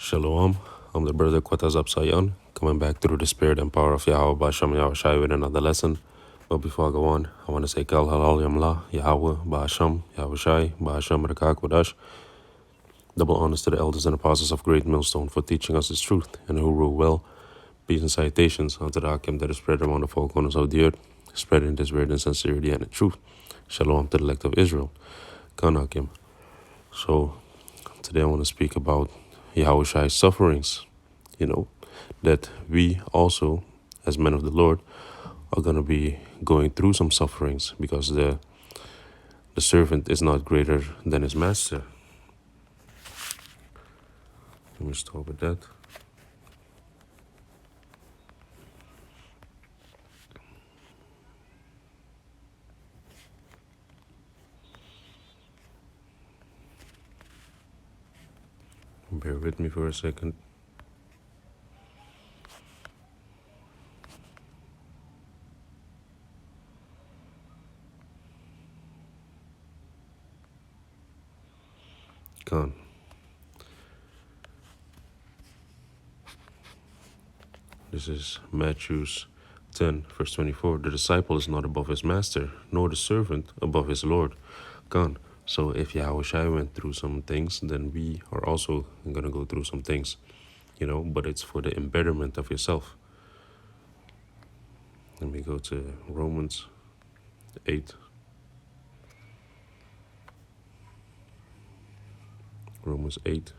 Shalom, I'm the brother Quatazap Sayan, coming back through the spirit and power of Yahweh Basham Yahushai with another lesson. But before I go on, I want to say Kal Halal Yamla, Yahweh, Basham, Yahushai, Basham Rakakwadash. Double honors to the elders and apostles of Great Millstone for teaching us his truth and who rule well. Peace and salutations unto the Hakim that is spread among the four corners of the earth, spreading this word in sincerity and in truth. Shalom to the elect of Israel. Khan Hakim. So, today I want to speak about Yahushai's sufferings, that we also, as men of the Lord, are going to be going through some sufferings because the servant is not greater than his master. Let me start with that. Bear with me for a second. Gone. This is Matthew 10, verse 24. The disciple is not above his master, nor the servant above his Lord. Gone. So if Yahushua went through some things, then we are also going to go through some things, but it's for the embetterment of yourself. Let me go to Romans 8. Romans 8.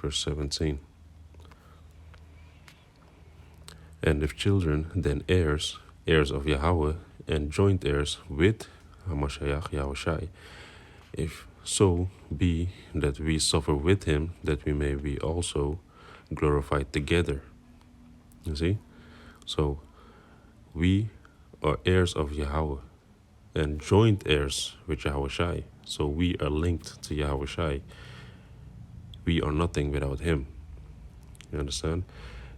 Verse 17. And if children, then heirs, heirs of Yahweh, and joint heirs with Hamashiach Yahushai, if so be that we suffer with him, that we may be also glorified together. You see? So we are heirs of Yahweh and joint heirs with Yahushai. So we are linked to Yahushai. We are nothing without him. You understand?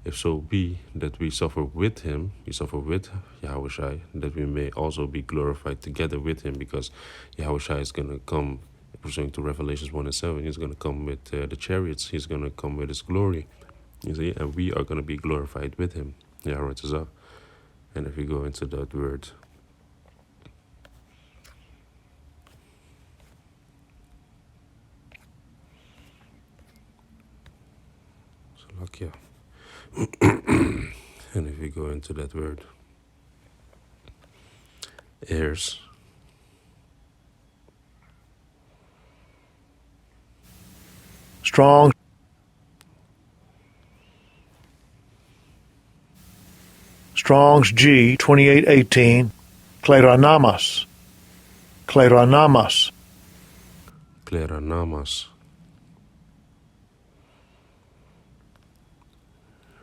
If so be that we suffer with him, we suffer with Yahushai, that we may also be glorified together with him, because Yahushai is going to come, pursuant to Revelations 1 and 7, he's going to come with the chariots, he's going to come with his glory, you see, and we are going to be glorified with him. Yahweh is up. And if we go into that word, Salakia. And if we go into that word, heirs, Strong's G 2818, Kleronamas, Kleronamas,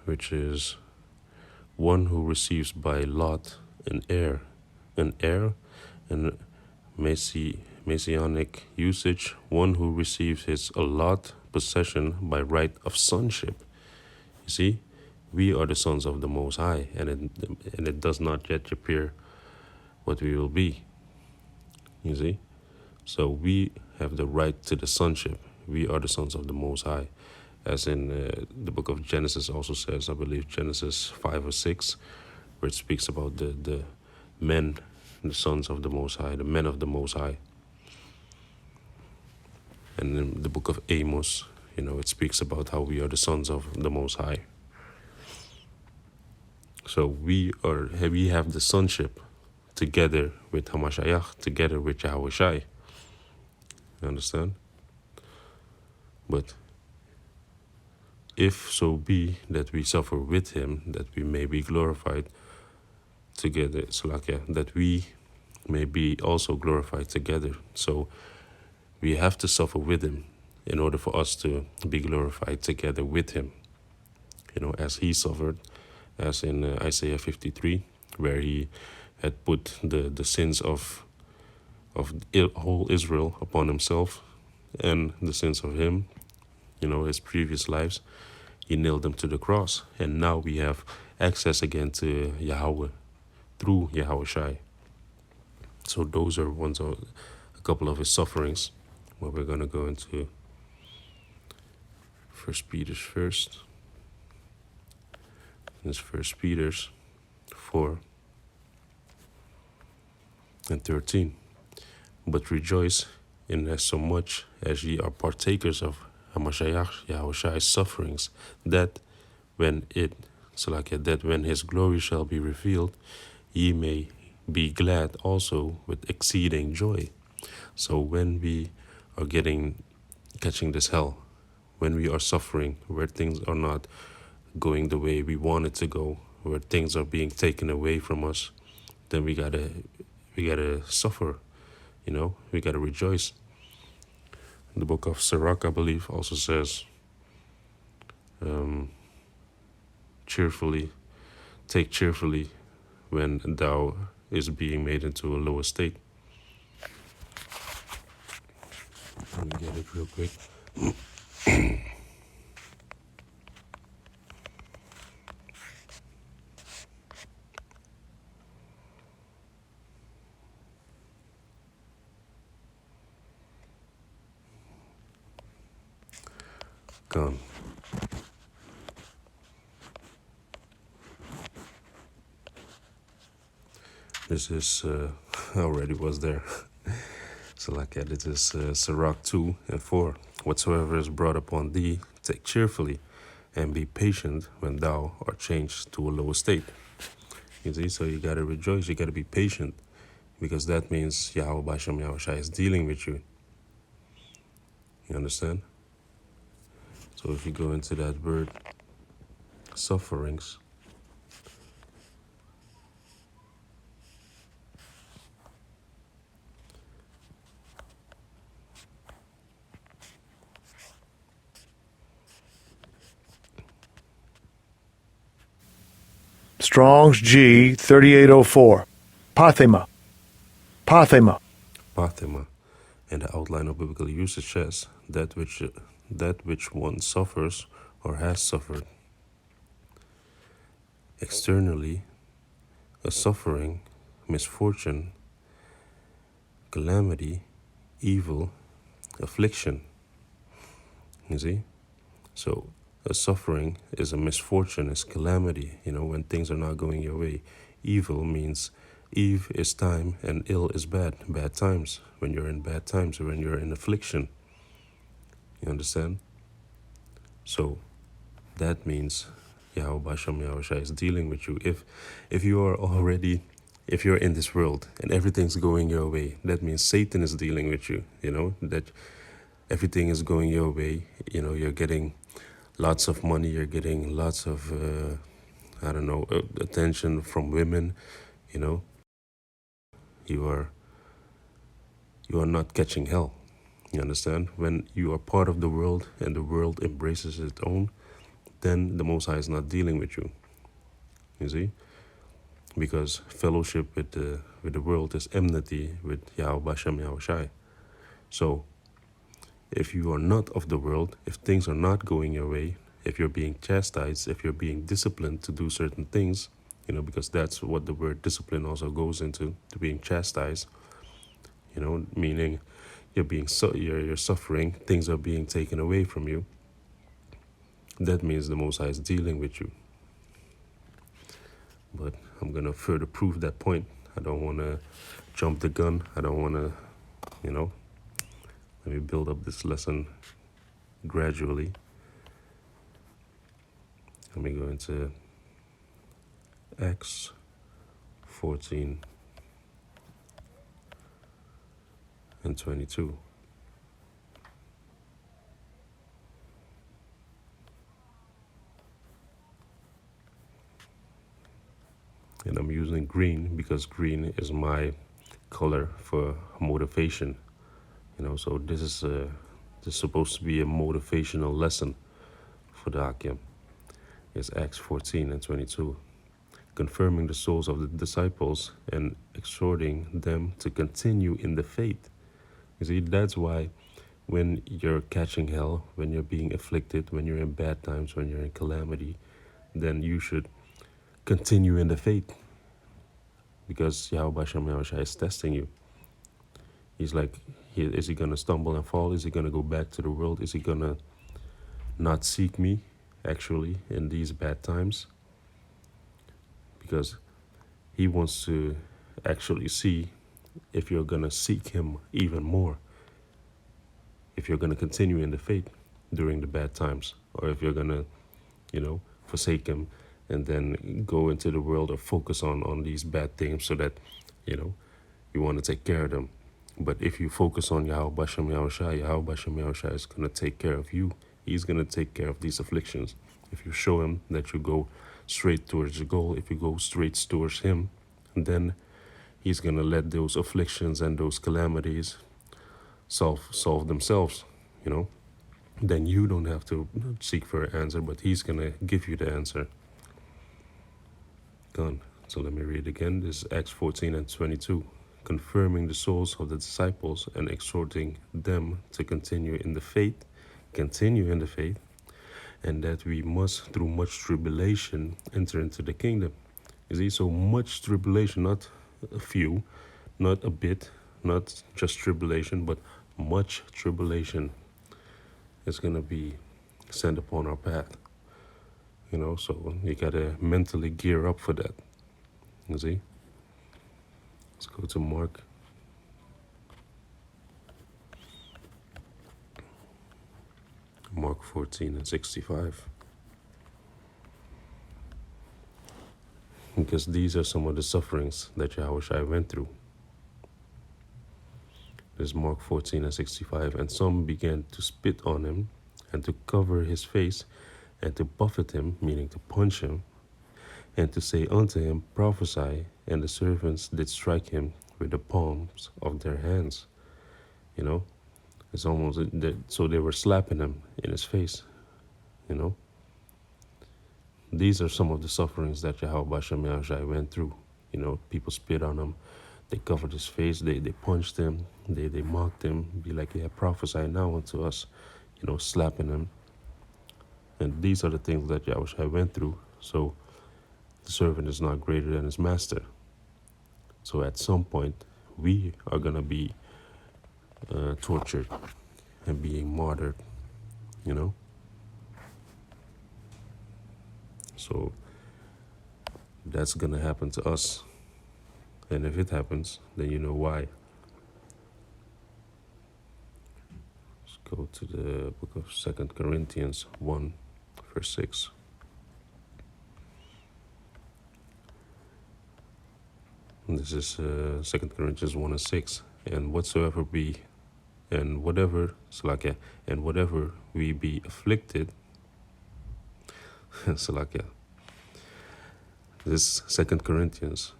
which is one who receives by lot an heir, in Messianic usage, one who receives his allot possession by right of sonship. You see, we are the sons of the Most High, and it does not yet appear what we will be. You see, so we have the right to the sonship. We are the sons of the Most High, as in the book of Genesis also says, I believe Genesis 5 or 6, where it speaks about the men, the sons of the Most High, the men of the Most High. And in the book of Amos, it speaks about how we are the sons of the Most High. So we have the sonship together with Hamashiach, together with Yahushai. You understand? But if so be that we suffer with him, that we may be glorified together, that we may be also glorified together. So we have to suffer with him in order for us to be glorified together with him. As he suffered, as in Isaiah 53, where he had put the sins of whole Israel upon himself, and the sins of him, his previous lives, he nailed them to the cross. And now we have access again to Yahweh through Yahushai. So those are a couple of his sufferings. Well, we're going to go into First Peter's first. It's First Peter's 4 and 13. But rejoice in as so much as ye are partakers of Hamashiach Yahushua's sufferings, that when his glory shall be revealed, ye may be glad also with exceeding joy. So when we are catching this hell, when we are suffering, where things are not going the way we want it to go, where things are being taken away from us, then we gotta suffer, we gotta rejoice. The book of Sirach, I believe, also says, take cheerfully when thou is being made into a lower state. Let me get it real quick. Gone. This is, already was there. So this is Sirach 2 and 4. Whatsoever is brought upon thee, take cheerfully, and be patient when thou art changed to a lower state. You see, so you gotta rejoice, you gotta be patient, because that means Yahweh Basham Yahushai is dealing with you. You understand? So if you go into that word, sufferings, Strong's G 3804. Pathema. Pathema. pathema, and the outline of biblical usage says that which one suffers or has suffered. Externally, a suffering, misfortune, calamity, evil, affliction. You see? So a suffering is a misfortune, is calamity, when things are not going your way. Evil means Eve is time and ill is bad times, when you're in bad times or when you're in affliction. You understand? So that means Yahweh Basham Yahushai is dealing with you. If you're in this world and everything's going your way, that means Satan is dealing with you, that everything is going your way. You're getting lots of money, you're getting lots of, attention from women, you are not catching hell. You understand? When you are part of the world and the world embraces its own, then the Most High is not dealing with you. You see? Because fellowship with the world is enmity with Yahweh Basham Yahushai. So if you are not of the world, if things are not going your way, if you're being chastised, if you're being disciplined to do certain things, because that's what the word discipline also goes into, to being chastised, meaning you're suffering, things are being taken away from you. That means the Most High is dealing with you. But I'm going to further prove that point. I don't want to jump the gun. I don't want to, let me build up this lesson gradually. Let me go into Acts 14 and 22. And I'm using green because green is my color for motivation. So this is supposed to be a motivational lesson for the Hakim. It's Acts 14 and 22. Confirming the souls of the disciples and exhorting them to continue in the faith. You see, that's why when you're catching hell, when you're being afflicted, when you're in bad times, when you're in calamity, then you should continue in the faith. Because Yahweh Basham Yahushai is testing you. He's like, Is he gonna stumble and fall? Is he gonna go back to the world? Is he gonna not seek me actually in these bad times? Because he wants to actually see if you're gonna seek him even more, if you're gonna continue in the faith during the bad times, or if you're gonna, forsake him and then go into the world or focus on these bad things so that, you want to take care of them. But if you focus on Yahweh Bashem Yahushai, Yahweh Bashem Yahushai is going to take care of you. He's going to take care of these afflictions. If you show him that you go straight towards the goal, if you go straight towards him, then he's going to let those afflictions and those calamities solve themselves, Then you don't have to seek for an answer, but he's going to give you the answer. Gone. So let me read again. This is Acts 14 and 22. Confirming the souls of the disciples and exhorting them to continue in the faith, and that we must, through much tribulation, enter into the kingdom. You see, so much tribulation, not a few, not a bit, not just tribulation, but much tribulation is going to be sent upon our path. So you got to mentally gear up for that. You see? Let's go to Mark. Mark 14 and 65. Because these are some of the sufferings that Yahushua went through. There's Mark 14 and 65. And some began to spit on him and to cover his face and to buffet him, meaning to punch him, and to say unto him, Prophesy. And the servants did strike him with the palms of their hands. It's almost, so they were slapping him in his face, These are some of the sufferings that Yahweh Bashem Yahushai went through. People spit on him, they covered his face, they punched him, they mocked him, be like, yeah, prophesy now unto us, slapping him. And these are the things that Yahushua went through. So the servant is not greater than his master. So at some point, we are going to be tortured and being martyred, So that's going to happen to us. And if it happens, then you know why. Let's go to the book of 2 Corinthians 1, verse 6. This is 2 Corinthians 1 and 6. And whatever we be afflicted, Salakia. This 2 Corinthians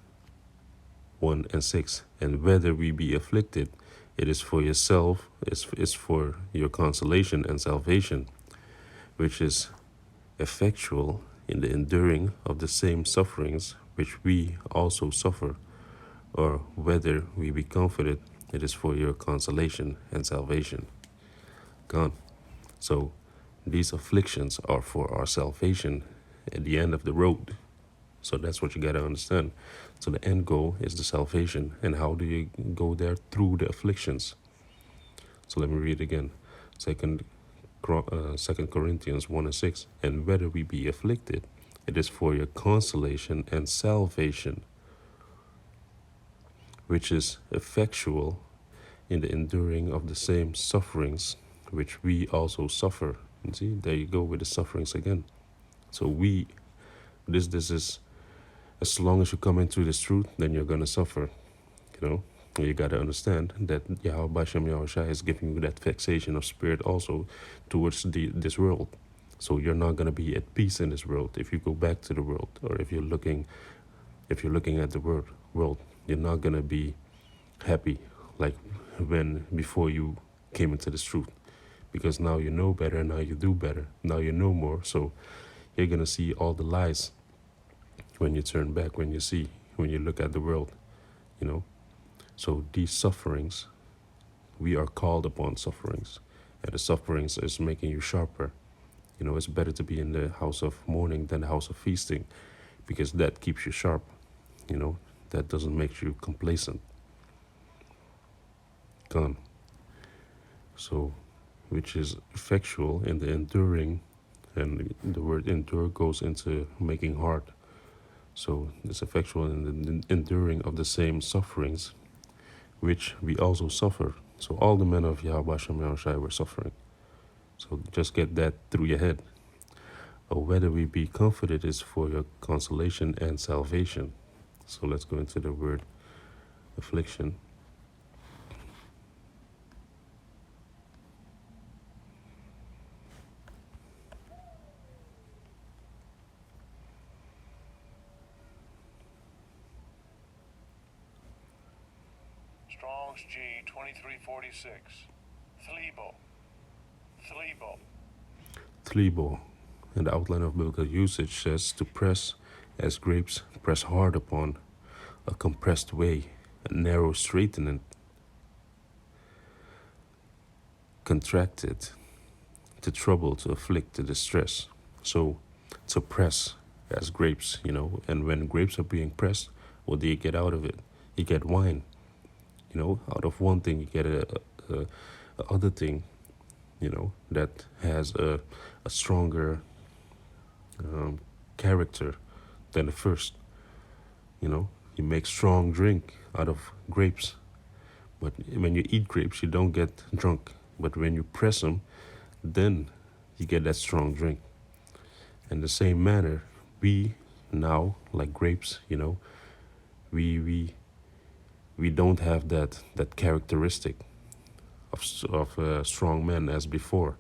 1 and 6. And whether we be afflicted, it is for yourself, is for your consolation and salvation, which is effectual in the enduring of the same sufferings which we also suffer, or whether we be comforted, it is for your consolation and salvation. Gone. So these afflictions are for our salvation at the end of the road. So that's what you got to understand. So the end goal is the salvation. And how do you go there? Through the afflictions. So let me read again. 2 Corinthians 1 and 6. And whether we be afflicted, it is for your consolation and salvation, which is effectual in the enduring of the same sufferings which we also suffer. You see, there you go with the sufferings again. So this is, as long as you come into this truth, then you're going to suffer. You got to understand that Yahweh Bashem Yahushai is giving you that vexation of spirit also towards this world. So you're not going to be at peace in this world if you go back to the world, or if you're looking at the world, you're not going to be happy like before you came into this truth. Because now you know better, now you do better, now you know more. So you're going to see all the lies when you turn back, when you look at the world, So these sufferings, we are called upon sufferings. And the sufferings is making you sharper. It's better to be in the house of mourning than the house of feasting, because that keeps you sharp. That doesn't make you complacent. Gone. So, which is effectual in the enduring, and the word endure goes into making hard. So it's effectual in the enduring of the same sufferings, which we also suffer. So all the men of Yahweh Shem Yahushai were suffering. So just get that through your head. Or whether we be comforted is for your consolation and salvation. So let's go into the word affliction. Strong's G 2346. Thlibo. Thlibo. Thlibo, and the outline of biblical usage says to press as grapes press hard upon a compressed way, a narrow straightening, contracted, to trouble, to afflict, to distress. So to press as grapes, and when grapes are being pressed, what do you get out of it? You get wine. Out of one thing you get a other thing, that has a stronger character than the first. You make strong drink out of grapes, but when you eat grapes, you don't get drunk. But when you press them, then you get that strong drink. In the same manner, we now, like grapes, we don't have that characteristic of strong men as before,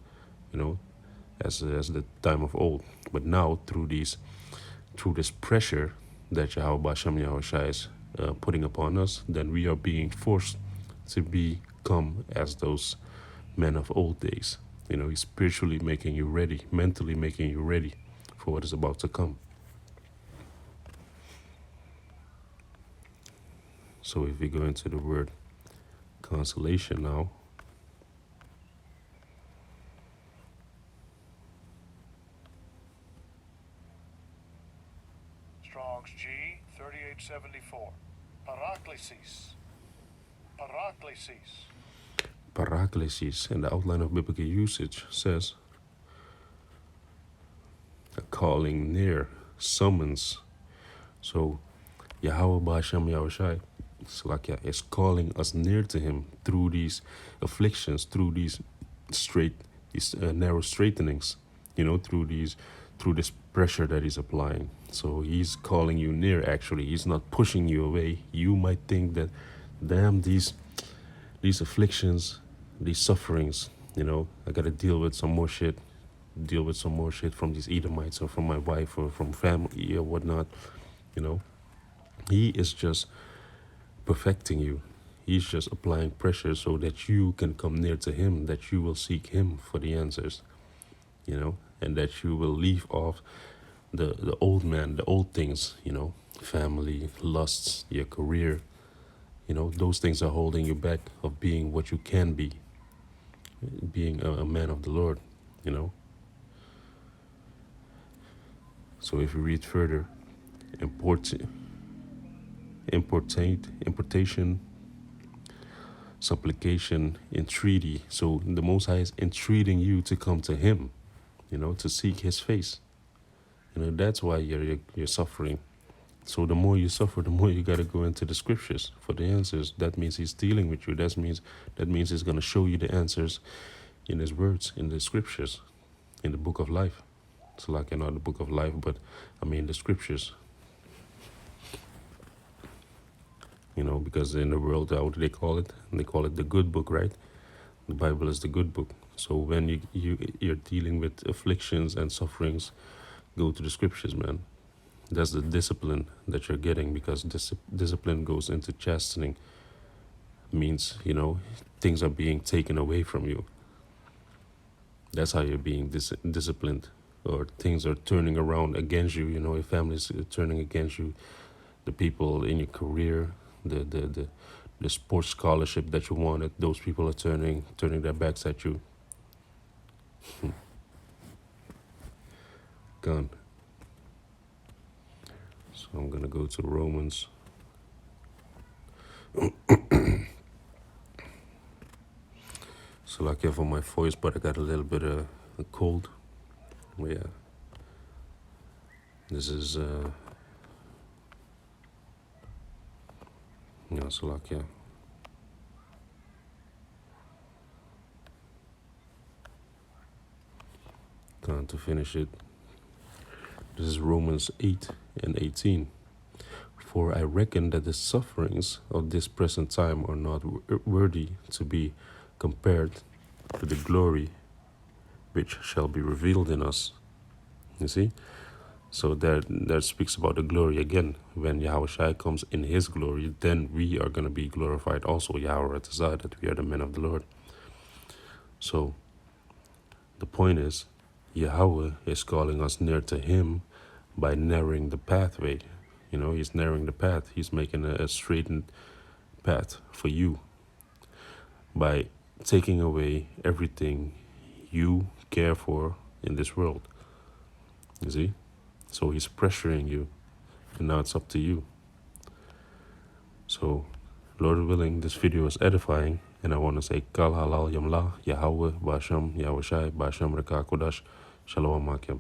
as the time of old. But now through this pressure that Yahweh Shem Yahushai is putting upon us, then we are being forced to become as those men of old days. He's spiritually making you ready, mentally making you ready for what is about to come. So if we go into the word consolation now, Strong's G 3874. Paraklesis. Paraklesis. paraklesis, and the outline of biblical usage says a calling near, summons. So Yahweh Ba'ashem Yahushai Salakia is calling us near to him through these afflictions, through these narrow straightenings, through this pressure that he's applying. So he's calling you near. Actually, he's not pushing you away. You might think that, damn, these afflictions, these sufferings, I gotta deal with some more shit from these Edomites or from my wife or from family or whatnot. He is just perfecting you. He's just applying pressure so that you can come near to him, that you will seek him for the answers, and that you will leave off the old man, the old things, family, lusts, your career. Those things are holding you back of being what you can be, being a man of the Lord, So if you read further, importation, supplication, entreaty. So the Most High is entreating you to come to him, to seek his face. That's why you're suffering. So the more you suffer, the more you got to go into the scriptures for the answers. That means he's dealing with you. That means he's going to show you the answers in his words, in the scriptures, in the book of life. It's like not the book of life, but I mean the scriptures. Because in the world, how do they call it? They call it the good book, right? The Bible is the good book. So when you're dealing with afflictions and sufferings, go to the scriptures, man. That's the discipline that you're getting, because discipline goes into chastening. Means, things are being taken away from you. That's how you're being disciplined, or things are turning around against you. Your family's turning against you, the people in your career, the sports scholarship that you wanted, those people are turning their backs at you. Gone. So I'm gonna go to Romans. So like for my voice, but I got a little bit of a cold. But yeah, this is so like time to finish it. This is Romans 8 and 18. For I reckon that the sufferings of this present time are not worthy to be compared to the glory which shall be revealed in us. You see? So that speaks about the glory again. When Yahushua comes in his glory, then we are going to be glorified also, Yahweh Ratazah, that we are the men of the Lord. So the point is, Yahweh is calling us near to him by narrowing the pathway. He's narrowing the path. He's making a straightened path for you by taking away everything you care for in this world. You see? So he's pressuring you, and now it's up to you. So, Lord willing, this video is edifying, and I want to say Kal Halal Yamla, Yahweh, Basham, Yahushai, Basham Reka Kodash, Shalom Makim.